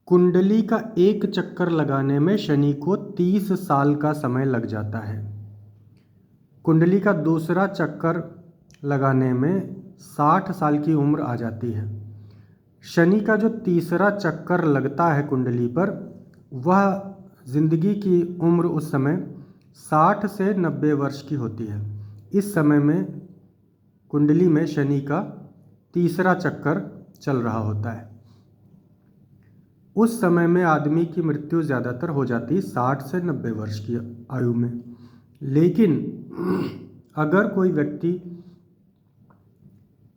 कुंडली का एक चक्कर लगाने में शनि को 30 साल का समय लग जाता है। कुंडली का दूसरा चक्कर लगाने में 60 साल की उम्र आ जाती है। शनि का जो तीसरा चक्कर लगता है कुंडली पर, वह जिंदगी की उम्र उस समय 60 से 90 वर्ष की होती है। इस समय में कुंडली में शनि का तीसरा चक्कर चल रहा होता है। उस समय में आदमी की मृत्यु ज़्यादातर हो जाती है 60 से 90 वर्ष की आयु में। लेकिन अगर कोई व्यक्ति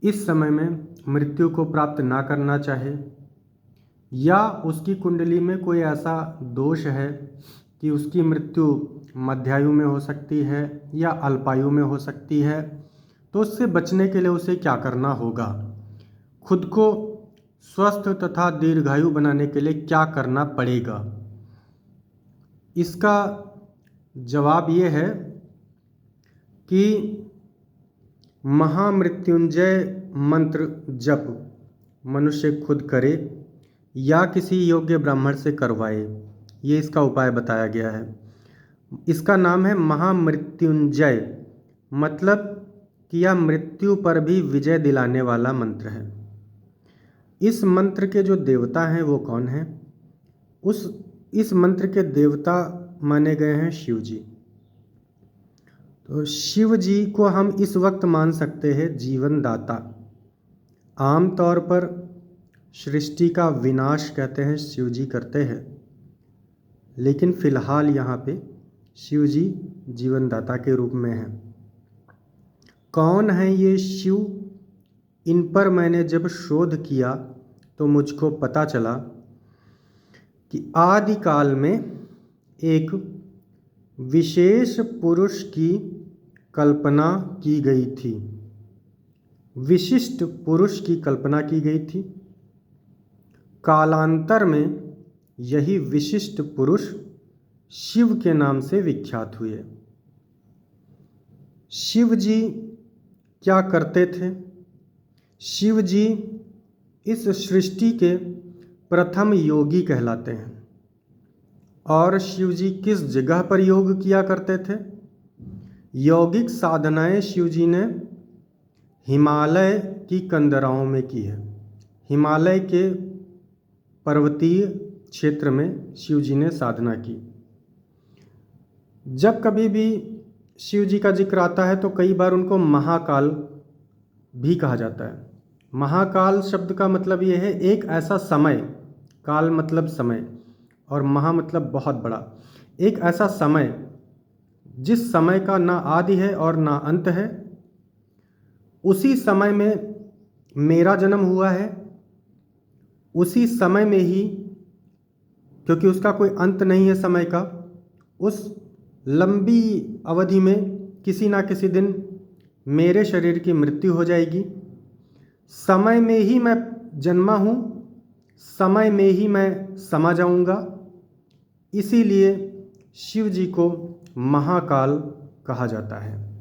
इस समय में मृत्यु को प्राप्त ना करना चाहे, या उसकी कुंडली में कोई ऐसा दोष है कि उसकी मृत्यु मध्यायु में हो सकती है या अल्पायु में हो सकती है, तो उससे बचने के लिए उसे क्या करना होगा? खुद को स्वस्थ तथा दीर्घायु बनाने के लिए क्या करना पड़ेगा? इसका जवाब ये है कि महामृत्युंजय मंत्र जप मनुष्य खुद करे या किसी योग्य ब्राह्मण से करवाए। ये इसका उपाय बताया गया है। इसका नाम है महामृत्युंजय, मतलब कि यह मृत्यु पर भी विजय दिलाने वाला मंत्र है। इस मंत्र के जो देवता हैं वो कौन हैं? इस मंत्र के देवता माने गए हैं शिव जी। तो शिव जी को हम इस वक्त मान सकते हैं जीवन दाता। आम तौर पर सृष्टि का विनाश कहते हैं शिव जी करते हैं, लेकिन फिलहाल यहाँ पे शिव जी जीवन दाता के रूप में हैं। कौन है ये शिव? इन पर मैंने जब शोध किया तो मुझको पता चला कि आदिकाल में एक विशेष पुरुष की कल्पना की गई थी। विशिष्ट पुरुष की कल्पना की गई थी। कालांतर में यही विशिष्ट पुरुष शिव के नाम से विख्यात हुए। शिव जी क्या करते थे? शिव जी इस सृष्टि के प्रथम योगी कहलाते हैं। और शिव जी किस जगह पर योग किया करते थे? यौगिक साधनाएं शिव जी ने हिमालय की कंदराओं में की है। हिमालय के पर्वतीय क्षेत्र में शिव जी ने साधना की। जब कभी भी शिव जी का जिक्र आता है तो कई बार उनको महाकाल भी कहा जाता है। महाकाल शब्द का मतलब ये है एक ऐसा समय, काल मतलब समय और महा मतलब बहुत बड़ा, एक ऐसा समय जिस समय का ना आदि है और ना अंत है। उसी समय में मेरा जन्म हुआ है, उसी समय में ही, क्योंकि उसका कोई अंत नहीं है समय का, उस लंबी अवधि में किसी ना किसी दिन मेरे शरीर की मृत्यु हो जाएगी। समय में ही मैं जन्मा हूँ, समय में ही मैं समा जाऊँगा। इसीलिए शिव जी को महाकाल कहा जाता है।